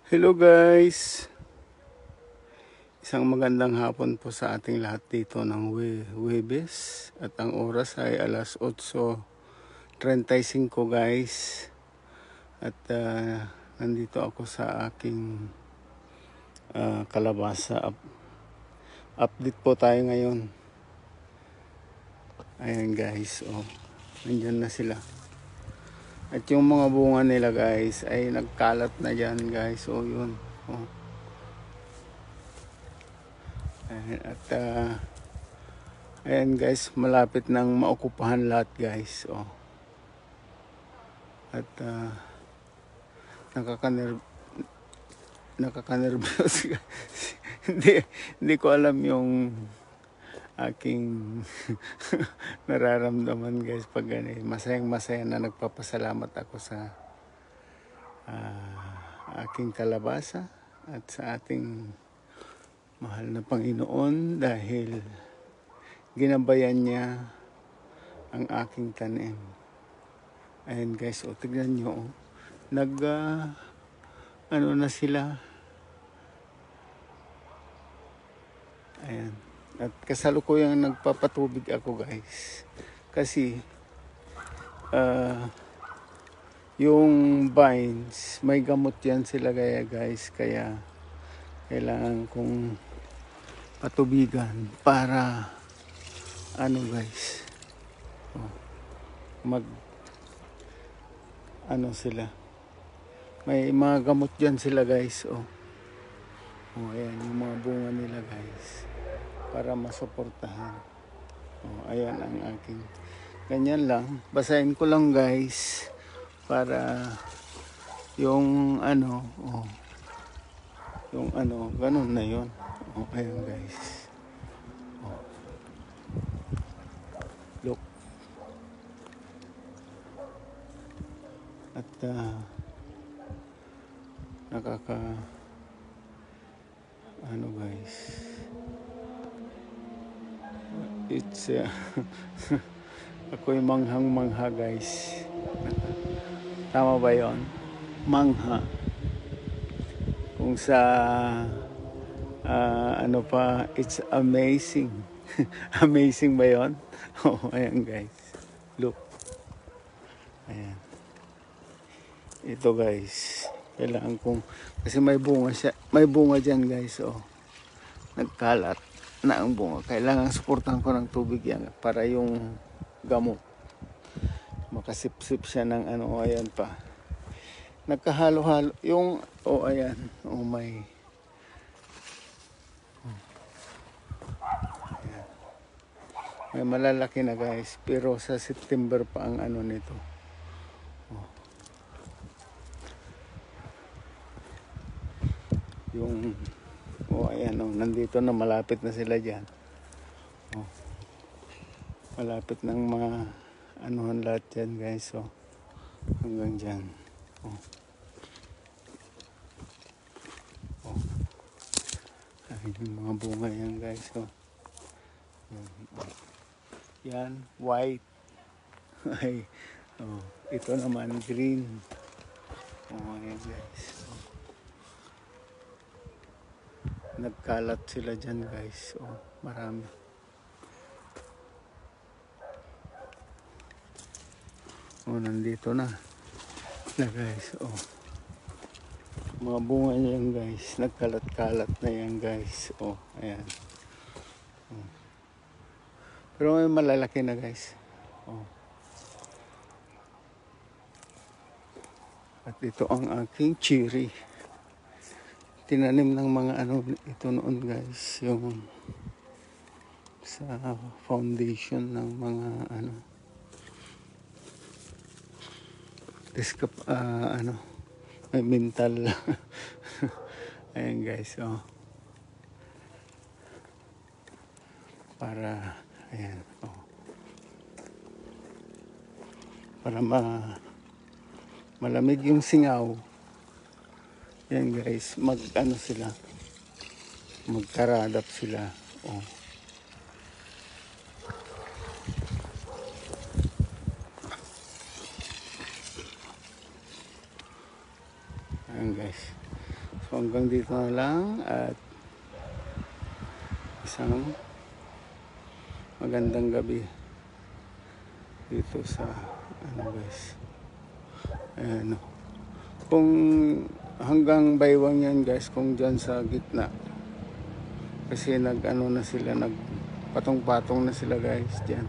Hello guys! Isang magandang hapon po sa ating lahat dito ng Huwebes at ang oras ay alas 8:35 guys at nandito ako sa aking kalabasa. Update po tayo ngayon. Ayan guys, nandyan na sila. At yung mga bunga nila guys ay nagkalat na dyan guys. Yun. At ayan guys, malapit nang maokupahan lahat guys. At nakakanervyos hindi ko alam yung aking nararamdaman guys pag ganun. Masayang-masaya na nagpapasalamat ako sa aking kalabasa at sa ating mahal na Panginoon dahil ginabayan niya ang aking tanim. Ayan guys, tignan nyo. Ano na sila. Ayan. At kasalukuyang nagpapatubig ako guys. Kasi yung vines, may gamot yan sila kaya guys. Kaya kailangan kong patubigan para guys. Sila. May mga gamot dyan sila guys. Ayan yung mga bunga nila guys. Para masuportahan. Ayan ang aking. Ganyan lang. Basahin ko lang guys. Para yung ganun na yun. Ayan guys. Look. At guys. It's ako'y manghang-mangha guys. Tama ba yon? Mangha. Kung sa it's amazing. Amazing ba yon? Ayan guys. Look. Ayan. Ito guys. Kailangan kong, kasi may bunga dyan guys. Nagkalat na ang bunga. Kailangan suportahan ko ng tubig yan para yung gamot makasipsip siya ng ayan pa. Nagkahalo-halo yung ayan. Ayan. May malalaki na guys, pero sa September pa ang nito. Yung ayan nandito na, malapit na sila diyan. Malapit ng mga lahat yan guys. Hanggang diyan. Ay, yung mga bunga yan guys. Yan, white. Ay, ito naman green. Ayan guys. Nagkalat sila dyan guys. Marami. Nandito na guys. Mga bunga niyan guys. Nagkalat-kalat na yan guys. Ayan. Pero may malalaki na guys. At ito ang aking cherry. Tinanim ng mga ito noon guys, yung sa foundation ng mga may mental. Ayan guys. Para ayan, para malamig yung singaw. Yan guys, sila, magkaradap sila. Ayan guys. So hanggang dito na lang at isang magandang gabi dito sa ano guys. Ayan, no. Kung hanggang baywang yan guys, kung dyan sa gitna kasi nag ano na sila, nag patong-patong na sila guys dyan.